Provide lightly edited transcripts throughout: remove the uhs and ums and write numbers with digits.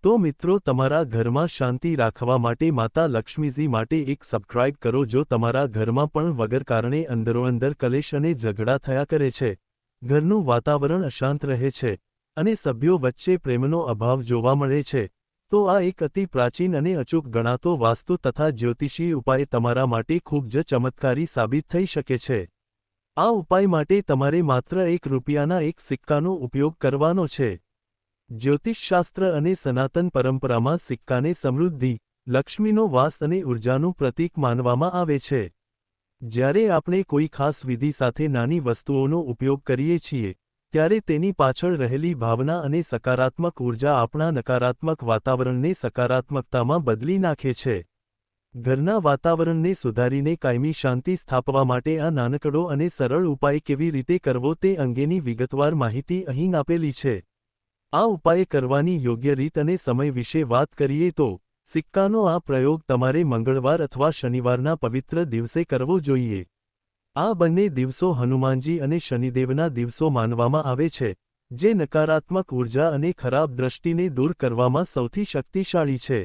તો મિત્રો, તમારા ઘરમાં શાંતિ રાખવા માટે માતા લક્ષ્મીજી માટે એક સબસ્ક્રાઇબ કરો। જો તમારા ઘરમાં પણ વગર કારણે અંદરોઅંદર કલેશ અને ઝઘડા થયા કરે છે, ઘરનું વાતાવરણ અશાંત રહે છે અને સભ્યો વચ્ચે પ્રેમનો અભાવ જોવા મળે છે, તો આ એક અતિ પ્રાચીન અને અચૂક ગણાતો વાસ્તુ તથા જ્યોતિષીય ઉપાય તમારા માટે ખૂબ જ ચમત્કારી સાબિત થઈ શકે છે। આ ઉપાય માટે તમારે માત્ર ₹1ના એક સિક્કાનો ઉપયોગ કરવાનો છે। જ્યોતિષશાસ્ત્ર અને સનાતન પરંપરામાં સિક્કાને સમૃદ્ધિ, લક્ષ્મીનો વાસ અને ઉર્જાનું પ્રતીક માનવામાં આવે છે। જ્યારે આપણે કોઈ ખાસ વિધિ સાથે નાની વસ્તુઓનો ઉપયોગ કરીએ છીએ, ત્યારે તેની પાછળ રહેલી ભાવના અને સકારાત્મક ઉર્જા આપણા નકારાત્મક વાતાવરણને સકારાત્મકતામાં બદલી નાખે છે। ઘરના વાતાવરણને સુધારીને કાયમી શાંતિ સ્થાપવા માટે આ નાનકડો અને સરળ ઉપાય કેવી રીતે કરવો તે અંગેની વિગતવાર માહિતી અહીં આપેલી છે। આ ઉપાય કરવાની યોગ્ય રીત અને સમય વિશે વાત કરીએ તો, સિક્કાનો આ પ્રયોગ તમારે મંગળવાર અથવા શનિવારના પવિત્ર દિવસે કરવો જોઈએ। આ બંને દિવસો હનુમાનજી અને શનિદેવના દિવસો માનવામાં આવે છે, જે નકારાત્મક ઉર્જા અને ખરાબ દ્રષ્ટિને દૂર કરવામાં સૌથી શક્તિશાળી છે।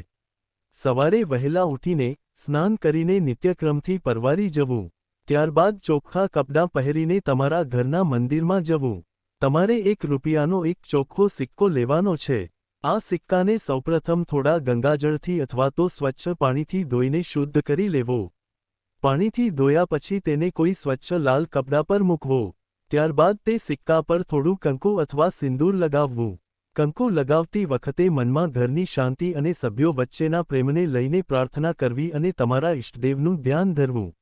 સવારે વહેલા ઉઠીને, સ્નાન કરીને નિત્યક્રમથી પરવારી જવું, ત્યારબાદ ચોખ્ખા કપડાં પહેરીને તમારા ઘરના મંદિરમાં જવું। તમારે ₹1નો એક ચોખ્ખો સિક્કો લેવાનો છે। આ સિક્કાને સૌપ્રથમ થોડા ગંગાજળથી અથવા તો સ્વચ્છ પાણીથી ધોઈને શુદ્ધ કરી લેવો। પાણીથી ધોયા પછી તેને કોઈ સ્વચ્છ લાલ કપડા પર મૂકવો। ત્યારબાદ તે સિક્કા પર થોડું કંકુ અથવા સિંદૂર લગાવવું। કંકુ લગાવતી વખતે મનમાં ઘરની શાંતિ અને સભ્યો વચ્ચેના પ્રેમને લઈને પ્રાર્થના કરવી અને તમારા ઇષ્ટદેવનું ધ્યાન ધરવું।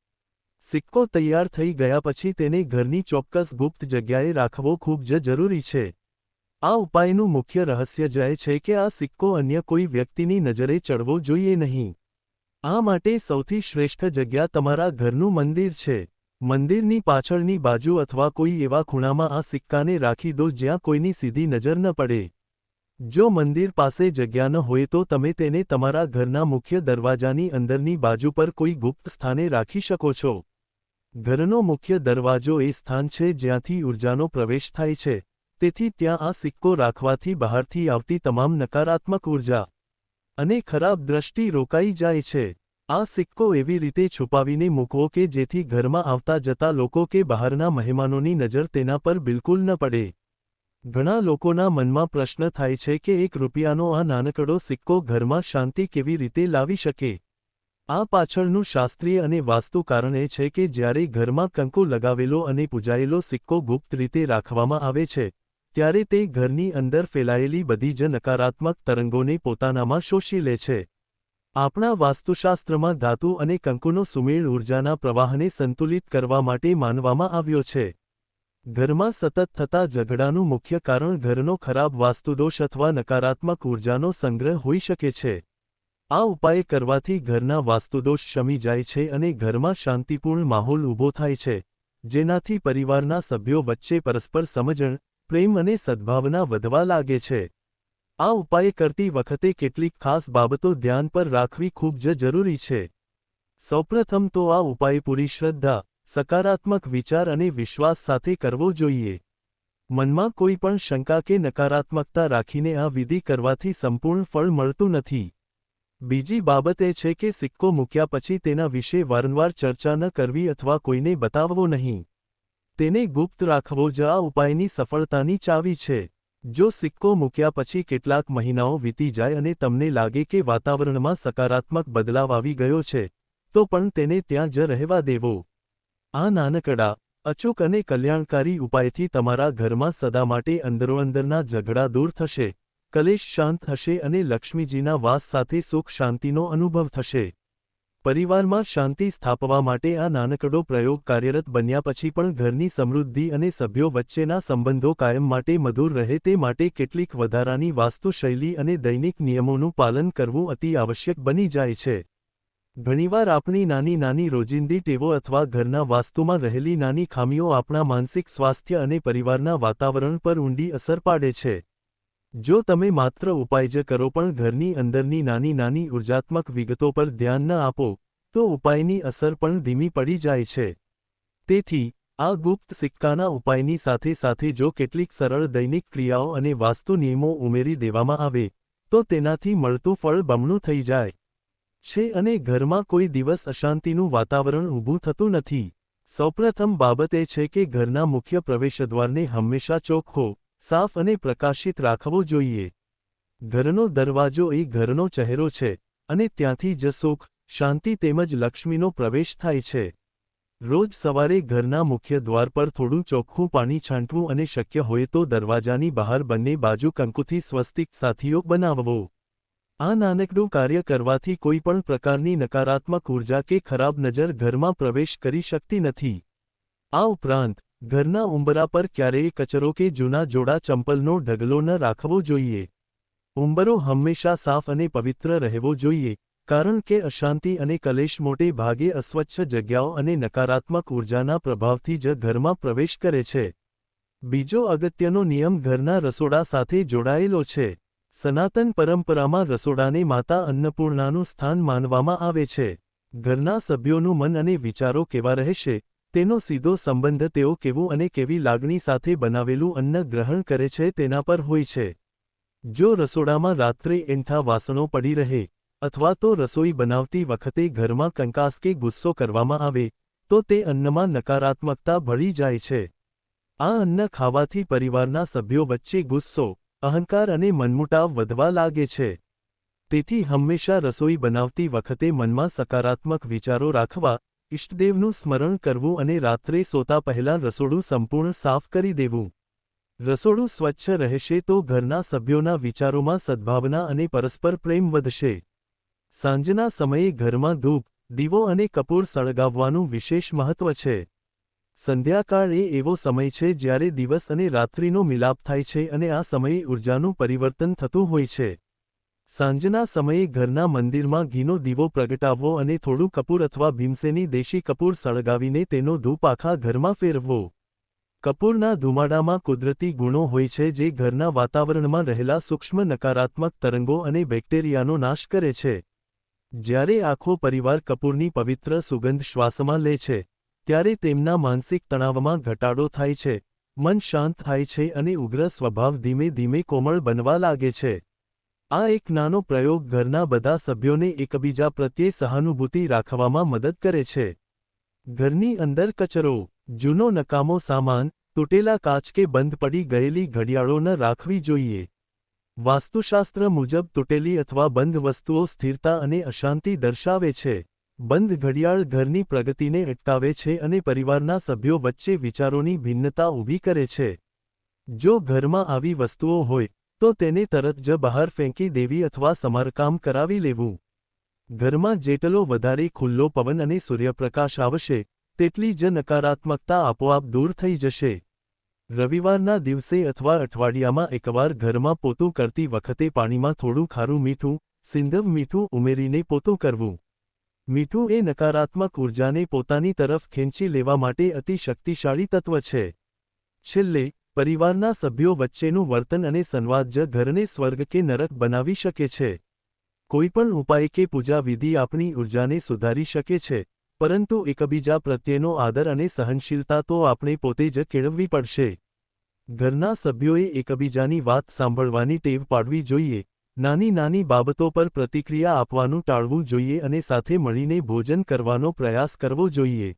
સિક્કો તૈયાર થઈ ગયા પછી તેને ઘરની ચોક્કસ ગુપ્ત જગ્યાએ રાખવો ખૂબ જ જરૂરી છે। આ ઉપાયનું મુખ્ય રહસ્ય એ છે કે આ સિક્કો અન્ય કોઈ વ્યક્તિની નજરે ચડવો જોઈએ નહીં। આ માટે સૌથી શ્રેષ્ઠ જગ્યા તમારા ઘરનું મંદિર છે। મંદિરની પાછળની બાજુ અથવા કોઈ એવા ખૂણામાં આ સિક્કાને રાખી દો જ્યાં કોઈની સીધી નજર ન પડે। જો મંદિર પાસે જગ્યા ન હોય તો તમે તેને તમારા ઘરના મુખ્ય દરવાજાની અંદરની બાજુ પર કોઈ ગુપ્ત સ્થાને રાખી શકો છો। ઘરનો મુખ્ય દરવાજો એ સ્થાન છે જ્યાંથી ઉર્જાનો પ્રવેશ થાય છે, તેથી ત્યાં આ સિક્કો રાખવાથી બહારથી આવતી તમામ નકારાત્મક ઉર્જા અને ખરાબ દ્રષ્ટિ રોકાઈ જાય છે। આ સિક્કો એવી રીતે છુપાવીને મૂકવો કે જેથી ઘરમાં આવતા જતા લોકો કે બહારના મહેમાનોની નજર તેના પર બિલકુલ ન પડે। ઘણા લોકોના મનમાં પ્રશ્ન થાય છે કે ₹1નો આ નાનકડો સિક્કો ઘરમાં શાંતિ કેવી રીતે લાવી શકે? આ પાછળનું શાસ્ત્રીય અને વાસ્તુ કારણ એ છે કે જ્યારે ઘરમાં કંકુ લગાવેલો અને પૂજાયેલો સિક્કો ગુપ્ત રીતે રાખવામાં આવે છે, ત્યારે તે ઘરની અંદર ફેલાયેલી બધી જ નકારાત્મક તરંગોને પોતાનામાં શોષી લે છે। આપણા વાસ્તુશાસ્ત્રમાં ધાતુ અને કંકુનો સુમેળ ઉર્જાના પ્રવાહને સંતુલિત કરવા માટે માનવામાં આવ્યો છે। ઘરમાં સતત થતા ઝઘડાનું મુખ્ય કારણ ઘરનો ખરાબ વાસ્તુદોષ અથવા નકારાત્મક ઉર્જાનો સંગ્રહ હોઈ શકે છે। આ ઉપાય કરવાથી ઘરના વાસ્તુદોષ શમી જાય છે અને ઘરમાં શાંતિપૂર્ણ માહોલ ઊભો થાય છે, જેનાથી પરિવારના સભ્યો વચ્ચે પરસ્પર સમજણ, પ્રેમ અને સદ્ભાવના વધવા લાગે છે। આ ઉપાય કરતી વખતે કેટલીક ખાસ બાબતો ધ્યાન પર રાખવી ખૂબ જ જરૂરી છે। સૌપ્રથમ તો આ ઉપાય પૂરી શ્રદ્ધા, સકારાત્મક વિચાર અને વિશ્વાસ સાથે કરવો જોઈએ। મનમાં કોઈ પણ શંકા કે નકારાત્મકતા રાખીને આ વિધિ કરવાથી સંપૂર્ણ ફળ મળતું નથી। બીજી બાબત એ છે કે સિક્કો મૂક્યા પછી તેના વિશે વારંવાર ચર્ચા ન કરવી અથવા કોઈને બતાવવો નહીં। તેને ગુપ્ત રાખવો જ આ ઉપાયની સફળતાની ચાવી છે। જો સિક્કો મૂક્યા પછી કેટલાક મહિનાઓ વીતી જાય અને તમને લાગે કે વાતાવરણમાં સકારાત્મક બદલાવ આવી ગયો છે, તો પણ તેને ત્યાં જ રહેવા દેવો। આ નાનકડા, અચૂક અને કલ્યાણકારી ઉપાયથી તમારા ઘરમાં સદા માટે અંદરોઅંદરના ઝઘડા દૂર થશે, કલેશ શાંત થશે અને લક્ષ્મીજીના વાસ સાથે સુખ શાંતિનો અનુભવ થશે। પરિવારમાં શાંતિ સ્થાપવા માટે આ નાનકડો પ્રયોગ કાર્યરત બન્યા પછી પણ ઘરની સમૃદ્ધિ અને સભ્યો વચ્ચેના સંબંધો કાયમ માટે મધુર રહે તે માટે કેટલીક વધારાની વાસ્તુશૈલી અને દૈનિક નિયમોનું પાલન કરવું અતિ આવશ્યક બની જાય છે। ઘણીવાર આપણી નાની નાની રોજિંદી ટેવો અથવા ઘરના વાસ્તુમાં રહેલી નાની ખામીઓ આપણા માનસિક સ્વાસ્થ્ય અને પરિવારના વાતાવરણ પર ઊંડી અસર પાડે છે। જો તમે માત્ર ઉપાય જ કરો પણ ઘરની અંદરની નાની નાની ઉર્જાત્મક વિગતો પર ધ્યાન ન આપો, તો ઉપાયની અસર પણ ધીમી પડી જાય છે। તેથી, આ ગુપ્ત સિક્કાના ઉપાયની સાથે સાથે જો કેટલીક સરળ દૈનિક ક્રિયાઓ અને વાસ્તુ નિયમો ઉમેરી દેવામાં આવે, તો તેનાથી મળતું ફળ બમણું થઈ જાય છે અને ઘરમાં કોઈ દિવસ અશાંતિનું વાતાવરણ ઊભું થતું નથી. સૌપ્રથમ બાબત એ છે કે ઘરના મુખ્ય પ્રવેશદ્વારને હંમેશા ચોખ્ખો, સાફ અને પ્રકાશિત રાખવો જોઈએ. ઘરનો દરવાજો એ ઘરનો ચહેરો છે અને ત્યાંથી જ સુખ, શાંતિ તેમજ લક્ષ્મીનો પ્રવેશ થાય છે. રોજ સવારે ઘરના મુખ્ય દ્વાર પર થોડું ચોખ્ખું પાણી છાંટવું અને શક્ય હોય તો દરવાજાની બહાર બંને બાજુ કંકુથી સ્વસ્તિક સાથીઓ બનાવવો. આ નાનકડું કાર્ય કરવાથી કોઈ પણ પ્રકારની નકારાત્મક ઉર્જા કે ખરાબ નજર ઘરમાં પ્રવેશ કરી શકતી નથી. આ ઉપરાંત ઘરના ઉંબરા પર ક્યારેય કચરો કે જૂના જોડા ચંપલનો ઢગલો ન રાખવો જોઈએ. ઉંબરો હંમેશા સાફ અને પવિત્ર રહેવો જોઈએ, કારણ કે અશાંતિ અને કલેશ મોટે ભાગે અસ્વચ્છ જગ્યાઓ અને નકારાત્મક ઉર્જાના પ્રભાવથી જ ઘરમાં પ્રવેશ કરે છે. બીજો અગત્યનો નિયમ ઘરના રસોડા સાથે જોડાયેલો છે. સનાતન પરંપરામાં રસોડાને માતા અન્નપૂર્ણાનું સ્થાન માનવામાં આવે છે. ઘરના સભ્યોનું મન અને વિચારો કેવા રહેશે, તેનો સીધો સંબંધ તેઓ કેવું અને કેવી લાગણી સાથે બનાવેલું અન્ન ગ્રહણ કરે છે તેના પર હોય છે. જો રસોડામાં રાત્રે એંઠા વાસણો પડી રહે, અથવા તો રસોઈ બનાવતી વખતે ઘરમાં કંકાસ કે ગુસ્સો કરવામાં આવે, તો તે અન્નમાં નકારાત્મકતા ભળી જાય છે. આ અન્ન ખાવાથી પરિવારના સભ્યો વચ્ચે ગુસ્સો, અહંકાર અને મનમુટાવ વધવા લાગે છે. તેથી હંમેશા રસોઈ બનાવતી વખતે મનમાં સકારાત્મક વિચારો રાખવા, ઇષ્ટદેવનું સ્મરણ કરવું અને રાત્રે સૂતા પહેલાં રસોડું સંપૂર્ણ સાફ કરી દેવું. રસોડું સ્વચ્છ રહેશે તો ઘરના સભ્યોના વિચારોમાં સદ્ભાવના અને પરસ્પર પ્રેમ વધશે. સાંજના સમયે ઘરમાં ધૂપ, દીવો અને કપૂર સળગાવવાનું વિશેષ મહત્વ છે. સંધ્યાકાળ એ એવો સમય છે જ્યારે દિવસ અને રાત્રિનો મિલાપ થાય છે અને આ સમયે ઊર્જાનું પરિવર્તન થતું હોય છે. સાંજના સમયે ઘરના મંદિરમાં ઘીનો દીવો પ્રગટાવવો અને થોડું કપૂર અથવા ભીમસેની દેશી કપૂર સળગાવીને તેનો ધૂપ આખા ઘરમાં ફેરવવો. કપૂરના ધુમાડામાં કુદરતી ગુણો હોય છે જે ઘરના વાતાવરણમાં રહેલા સૂક્ષ્મ નકારાત્મક તરંગો અને બેક્ટેરિયાનો નાશ કરે છે. જ્યારે આખો પરિવાર કપૂરની પવિત્ર સુગંધ શ્વાસમાં લે છે, ત્યારે તેમના માનસિક તણાવમાં ઘટાડો થાય છે, મન શાંત થાય છે અને ઉગ્ર સ્વભાવ ધીમે ધીમે કોમળ બનવા લાગે છે. આ એક નાનો પ્રયોગ ઘરના બધા સભ્યોને એકબીજા પ્રત્યે સહાનુભૂતિ રાખવામાં મદદ કરે છે. ઘરની અંદર કચરો, જૂનો નકામો સામાન, તૂટેલા કાચ કે બંધ પડી ગયેલી ઘડિયાળો ન રાખવી જોઈએ. વાસ્તુશાસ્ત્ર મુજબ તૂટેલી અથવા બંધ વસ્તુઓ સ્થિરતા અને અશાંતિ દર્શાવે છે. બંધ ઘડિયાળ ઘરની પ્રગતિને અટકાવે છે અને પરિવારના સભ્યો વચ્ચે વિચારોની ભિન્નતા ઊભી કરે છે. જો ઘરમાં આવી વસ્તુઓ હોય, તો તેને તરત જ બહાર ફેંકી દેવી અથવા સમારકામ કરાવી લેવું. ઘરમાં જેટલો વધારે ખુલ્લો પવન અને સૂર્યપ્રકાશ આવશે, તેટલી જ નકારાત્મકતા આપોઆપ દૂર થઈ જશે. રવિવારના દિવસે અથવા અઠવાડિયામાં એકવાર ઘરમાં પોતું કરતી વખતે પાણીમાં થોડું ખારું મીઠું, સિંધવ મીઠું ઉમેરીને પોતું કરવું. મીઠું એ નકારાત્મક ઉર્જાને પોતાની તરફ ખેંચી લેવા માટે અતિ શક્તિશાળી તત્વ છે. છેલ્લે, પરિવારના સભ્યો વચ્ચેનું વર્તન અને સંવાદ જ ઘરને સ્વર્ગ કે નરક બનાવી શકે છે. કોઈપણ ઉપાય કે પૂજા વિધિ આપણી ઉર્જાને સુધારી શકે છે, પરંતુ એકબીજા પ્રત્યેનો આદર અને સહનશીલતા તો આપણે પોતે જ કેળવવી પડશે. ઘરના સભ્યોએ એકબીજાની વાત સાંભળવાની ટેવ પાડવી જોઈએ, નાની નાની બાબતો પર પ્રતિક્રિયા આપવાનું ટાળવું જોઈએ અને સાથે મળીને ભોજન કરવાનો પ્રયાસ કરવો જોઈએ.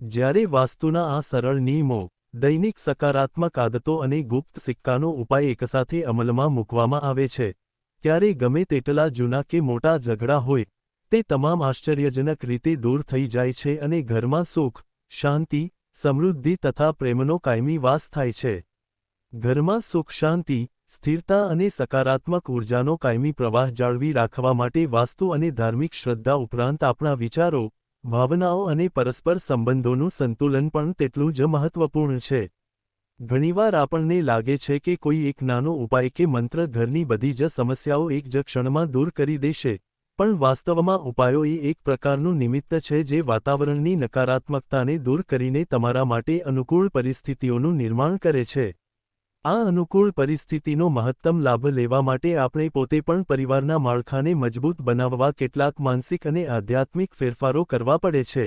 જ્યારે વાસ્તુના આ સરળ નિયમો, દૈનિક સકારાત્મક આદતો અને ગુપ્ત સિક્કાનો ઉપાય એકસાથે અમલમાં મૂકવામાં આવે છે, ત્યારે ગમે તેટલા જૂના કે મોટા ઝઘડા હોય, તે તમામ આશ્ચર્યજનક રીતે દૂર થઈ જાય છે અને ઘરમાં સુખ, શાંતિ, સમૃદ્ધિ તથા પ્રેમનો કાયમી વાસ થાય છે. ઘરમાં સુખ, શાંતિ, સ્થિરતા અને સકારાત્મક ઉર્જાનો કાયમી પ્રવાહ જાળવી રાખવા માટે વાસ્તુ અને ધાર્મિક શ્રદ્ધા ઉપરાંત આપણા વિચારો, ભાવનાઓ અને પરસ્પર સંબંધોનું સંતુલન પણ તેટલું જ મહત્વપૂર્ણ છે. ઘણીવાર આપણને લાગે છે કે કોઈ એક નાનો ઉપાય કે મંત્ર ઘરની બધી જ સમસ્યાઓ એક જ ક્ષણમાં દૂર કરી દેશે, પણ વાસ્તવમાં ઉપાયો એ એક પ્રકારનું નિમિત્ત છે જે વાતાવરણની નકારાત્મકતાને દૂર કરીને તમારા માટે અનુકૂળ પરિસ્થિતિઓનું નિર્માણ કરે છે. આ અનુકૂળ પરિસ્થિતિનો મહત્તમ લાભ લેવા માટે આપણે પોતે પણ પરિવારના માળખાને મજબૂત બનાવવા કેટલાક માનસિક અને આધ્યાત્મિક ફેરફારો કરવા પડે છે.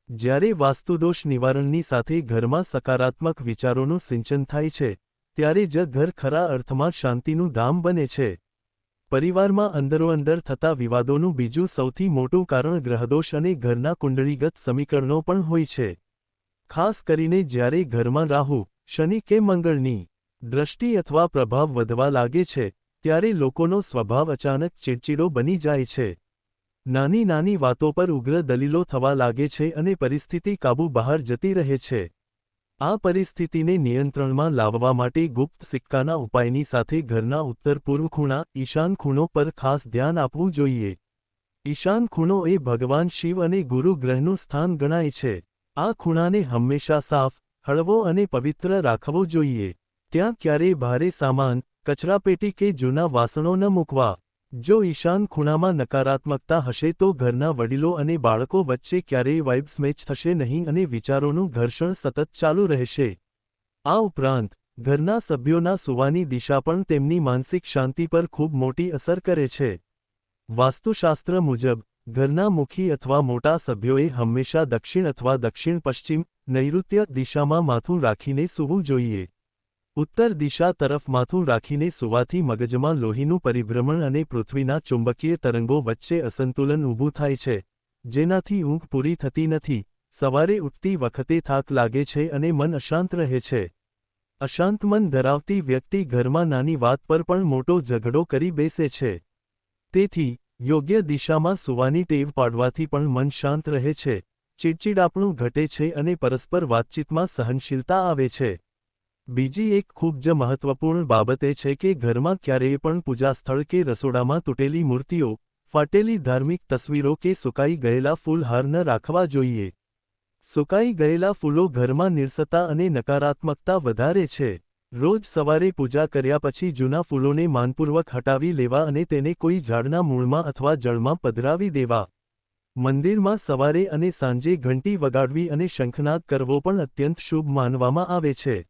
જ્યારે વાસ્તુદોષ નિવારણની સાથે ઘરમાં સકારાત્મક વિચારોનું સિંચન થાય છે, ત્યારે જ ઘર ખરા અર્થમાં શાંતિનું ધામ બને છે. પરિવારમાં અંદરોઅંદર થતા વિવાદોનું બીજું સૌથી મોટું કારણ ગ્રહદોષ અને ઘરના કુંડળીગત સમીકરણો પણ હોય છે. ખાસ કરીને જ્યારે ઘરમાં રાહુ, શનિ કે મંગળની દ્રષ્ટિ અથવા પ્રભાવ વધવા લાગે છે, ત્યારે લોકોનો સ્વભાવ અચાનક ચીડચીડો બની જાય છે. નાની નાની વાતો પર ઉગ્ર દલીલો થવા લાગે છે અને પરિસ્થિતિ કાબૂ બહાર જતી રહે છે. આ પરિસ્થિતિને નિયંત્રણમાં લાવવા માટે ગુપ્ત સિક્કાના ઉપાયની સાથે ઘરના ઉત્તર પૂર્વ ખૂણા, ઈશાન ખૂણો પર ખાસ ધ્યાન આપવું જોઈએ. ઈશાન ખૂણો એ ભગવાન શિવ અને ગુરુ ગ્રહનું સ્થાન ગણાય છે. આ ખૂણાને હંમેશા સાફ, હળવો અને પવિત્ર રાખવો જોઈએ. ત્યાં ક્યારેય ભારે સામાન, કચરાપેટી કે જૂના વાસણો ન મૂકવા. જો ઈશાન ખૂણામાં નકારાત્મકતા હશે તો ઘરના વડીલો અને બાળકો વચ્ચે ક્યારેય વાઇબ્સ મેચ થશે નહીં અને વિચારોનું ઘર્ષણ સતત ચાલુ રહેશે. આ ઉપરાંત, ઘરના સભ્યોના સૂવાની દિશા પણ તેમની માનસિક શાંતિ પર ખૂબ મોટી અસર કરે છે. વાસ્તુશાસ્ત્ર મુજબ, ઘરના મુખી અથવા મોટા સભ્યોએ હંમેશા દક્ષિણ અથવા દક્ષિણ-પશ્ચિમ, નૈઋત્ય દિશામાં માથું રાખીને સૂવું જોઈએ. ઉત્તર દિશા તરફ માથું રાખીને સૂવાથી મગજમાં લોહીનું પરિભ્રમણ અને પૃથ્વીના ચુંબકીય તરંગો વચ્ચે અસંતુલન ઊભું થાય છે, જેનાથી ઊંઘ પૂરી થતી નથી, સવારે ઉઠતી વખતે થાક લાગે છે અને મન અશાંત રહે છે. અશાંત મન ધરાવતી વ્યક્તિ ઘરમાં નાની વાત પર પણ મોટો ઝઘડો કરી બેસે છે. તેથી, યોગ્ય દિશામાં સૂવાની ટેવ પાડવાથી પણ મન શાંત રહે છે, ચીડચીડાપણું ઘટે છે અને પરસ્પર વાતચીતમાં સહનશીલતા આવે છે. બીજી એક ખૂબ જ મહત્વપૂર્ણ બાબત એ છે કે ઘરમાં ક્યારેય પણ પૂજા સ્થળ કે રસોડામાં તૂટેલી મૂર્તિઓ, ફાટેલી ધાર્મિક તસવીરો કે સુકાઈ ગયેલા ફૂલહાર ન રાખવા જોઈએ. સુકાઈ ગયેલા ફૂલો ઘરમાં નિર્સતા અને નકારાત્મકતા વધારે છે. રોજ સવારે પૂજા કર્યા પછી જૂના ફૂલોને માનપૂર્વક હટાવી લેવા અને તેને કોઈ ઝાડના મૂળમાં અથવા જળમાં પધરાવી દેવા. મંદિરમાં સવારે અને સાંજે ઘંટી વગાડવી અને શંખનાદ કરવો પણ અત્યંત શુભ માનવામાં આવે છે.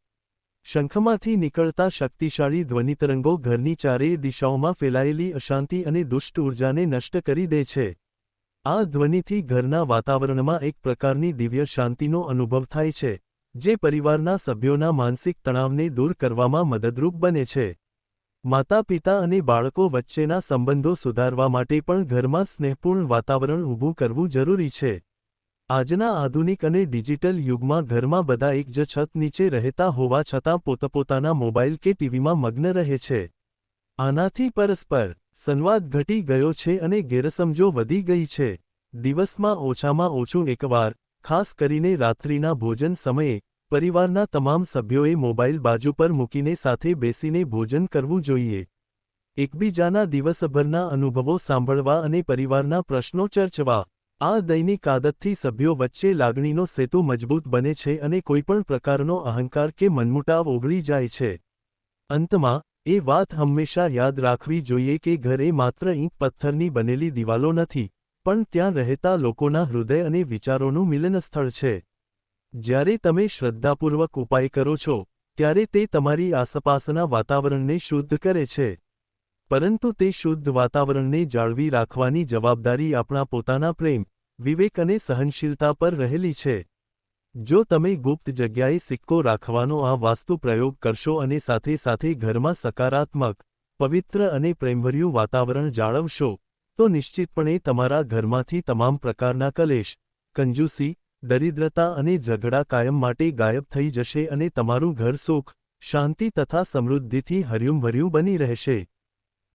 શંખમાંથી નીકળતા શક્તિશાળી ધ્વનિતરંગો ઘરની ચારેય દિશાઓમાં ફેલાયેલી અશાંતિ અને દુષ્ટ ઊર્જાને નષ્ટ કરી દે છે. આ ધ્વનિથી ઘરના વાતાવરણમાં એક પ્રકારની દિવ્ય શાંતિનો અનુભવ થાય છે, જે પરિવારના સભ્યોના માનસિક તણાવને દૂર કરવામાં મદદરૂપ બને છે. માતા-પિતા અને બાળકો વચ્ચેના સંબંધો સુધારવા માટે પણ ઘરમાં સ્નેહપૂર્ણ વાતાવરણ ઊભું કરવું જરૂરી છે. આજના આધુનિક અને ડિજિટલ યુગમાં ઘરમાં બધા એક જ છત નીચે રહેતા હોવા છતાં પોતપોતાના મોબાઈલ કે ટીવીમાં મગ્ન રહે છે. આનાથી પરસ્પર સંવાદ ઘટી ગયો છે અને ગેરસમજો વધી ગઈ છે. દિવસમાં ઓછામાં ઓછું એકવાર, ખાસ કરીને રાત્રિના ભોજન સમયે, પરિવારના તમામ સભ્યોએ મોબાઈલ બાજુ પર મૂકીને સાથે બેસીને ભોજન કરવું જોઈએ. એકબીજાના દિવસભરના અનુભવો સાંભળવા અને પરિવારના પ્રશ્નો ચર્ચવા. આ દૈનિક આદતથી સભ્યો વચ્ચે લાગણીનો સેતુ મજબૂત બને છે અને કોઈપણ પ્રકારનો અહંકાર કે મનમુટાવ ઓગળી જાય છે. અંતમાં, એ વાત હંમેશા યાદ રાખવી જોઈએ કે ઘર એ માત્ર ઈંટ પથ્થરની બનેલી દિવાલો નથી, પણ ત્યાં રહેતા લોકોના હૃદય અને વિચારોનું મિલનસ્થળ છે. જ્યારે તમે શ્રદ્ધાપૂર્વક ઉપાય કરો છો, ત્યારે તે તમારી આસપાસના વાતાવરણને શુદ્ધ કરે છે. પરંતુ તે શુદ્ધ વાતાવરણને જાળવી રાખવાની જવાબદારી આપણા પોતાના પ્રેમ, વિવેક અને સહનશીલતા પર રહેલી છે. જો તમે ગુપ્ત જગ્યાએ સિક્કો રાખવાનો આ વાસ્તુ પ્રયોગ કરશો અને સાથે સાથે ઘરમાં સકારાત્મક, પવિત્ર અને પ્રેમભર્યું વાતાવરણ જાળવશો, તો નિશ્ચિતપણે તમારા ઘરમાંથી તમામ પ્રકારના કલેશ, કંજૂસી, દરિદ્રતા અને ઝઘડા કાયમ માટે ગાયબ થઈ જશે અને તમારું ઘર સુખ, શાંતિ તથા સમૃદ્ધિથી હર્યુંભર્યું બની રહેશે.